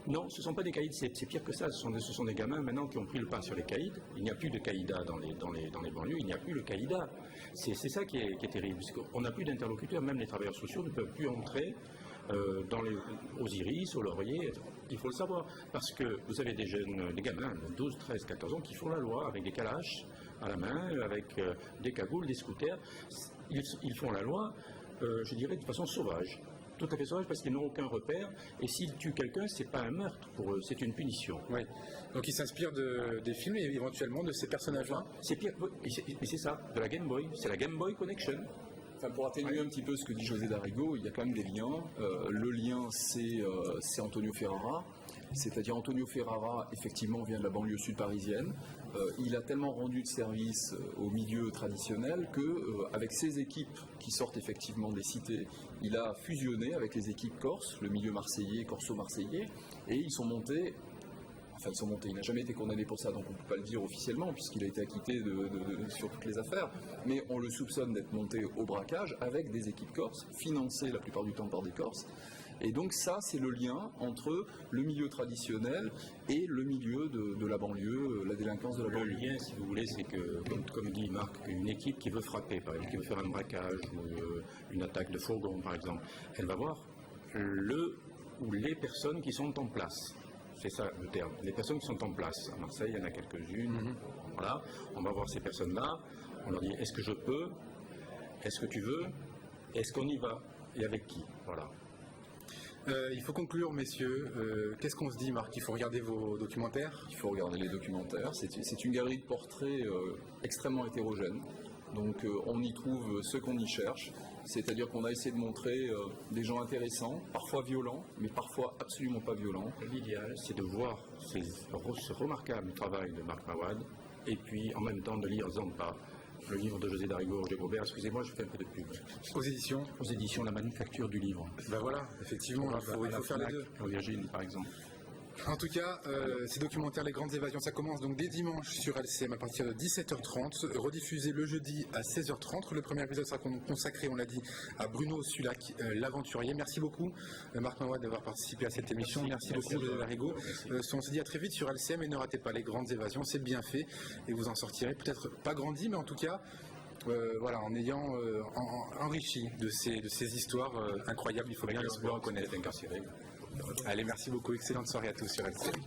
Non, ce ne sont pas des caïds, c'est pire que ça. Ce sont des gamins maintenant qui ont pris le pas sur les caïds. Il n'y a plus de caïda dans les banlieues, il n'y a plus le caïda. C'est ça qui est terrible. On n'a plus d'interlocuteurs, même les travailleurs sociaux ne peuvent plus entrer aux iris, aux lauriers. Il faut le savoir. Parce que vous avez des gamins de 12, 13, 14 ans qui font la loi avec des calaches à la main, avec des cagoules, des scooters. Ils font la loi, je dirais, de façon sauvage. Tout à fait sauvage parce qu'ils n'ont aucun repère et s'ils tuent quelqu'un, c'est pas un meurtre pour eux, c'est une punition. Oui. Donc ils s'inspirent des films et éventuellement de ces personnages-là. C'est pire, mais c'est ça, de la Game Boy, c'est la Game Boy Connection. Enfin, pour atténuer un petit peu ce que dit José Darigo, il y a quand même des liens. Le lien, c'est Antonio Ferrara. C'est-à-dire Antonio Ferrara, effectivement, vient de la banlieue sud parisienne. Il a tellement rendu de service au milieu traditionnel que, avec ses équipes qui sortent effectivement des cités, il a fusionné avec les équipes corses, le milieu marseillais, corso-marseillais, et ils sont montés. Enfin, ils sont montés. Il n'a jamais été condamné pour ça, donc on ne peut pas le dire officiellement, puisqu'il a été acquitté sur toutes les affaires. Mais on le soupçonne d'être monté au braquage avec des équipes corses, financées la plupart du temps par des Corses. Et donc ça, c'est le lien entre le milieu traditionnel et le milieu de la banlieue, la délinquance de la banlieue. Le lien, si vous voulez, c'est que, comme dit Marc, une équipe qui veut frapper, par exemple, qui veut faire un braquage ou une attaque de fourgon, par exemple, elle va voir le ou les personnes qui sont en place. C'est ça le terme. Les personnes qui sont en place. À Marseille, il y en a quelques-unes. Voilà. On va voir ces personnes-là. On leur dit, est-ce que je peux? Est-ce que tu veux? Est-ce qu'on y va? Et avec qui? Voilà. Il faut conclure, messieurs. Qu'est-ce qu'on se dit, Marc? Il faut regarder vos documentaires? Il faut regarder les documentaires. C'est une galerie de portraits extrêmement hétérogène. Donc on y trouve ce qu'on y cherche, c'est-à-dire qu'on a essayé de montrer des gens intéressants, parfois violents, mais parfois absolument pas violents. L'idéal, c'est de voir ce remarquable travail de Marc Mawad, et puis en même temps de lire Zampa, le livre de José Darigo, Roger Gobert. Excusez-moi, je fais un peu de pub. Aux éditions La Manufacture du Livre. Ben voilà, effectivement, il faut faire les deux. En Virginie, par exemple. En tout cas, ces documentaires Les Grandes Évasions, ça commence donc dès dimanche sur LCM à partir de 17h30, rediffusé le jeudi à 16h30. Le premier épisode sera consacré, on l'a dit, à Bruno Sulac, l'aventurier. Merci beaucoup, Marc Mawad, d'avoir participé à cette émission. Merci beaucoup, José Darigo. On se dit à très vite sur LCM et ne ratez pas Les Grandes Évasions, c'est bien fait et vous en sortirez peut-être pas grandi, mais en tout cas, voilà, en ayant enrichi de ces histoires incroyables. Il faut bien les connaître. Incarcéré. Allez, merci beaucoup. Excellente soirée à tous sur LCM.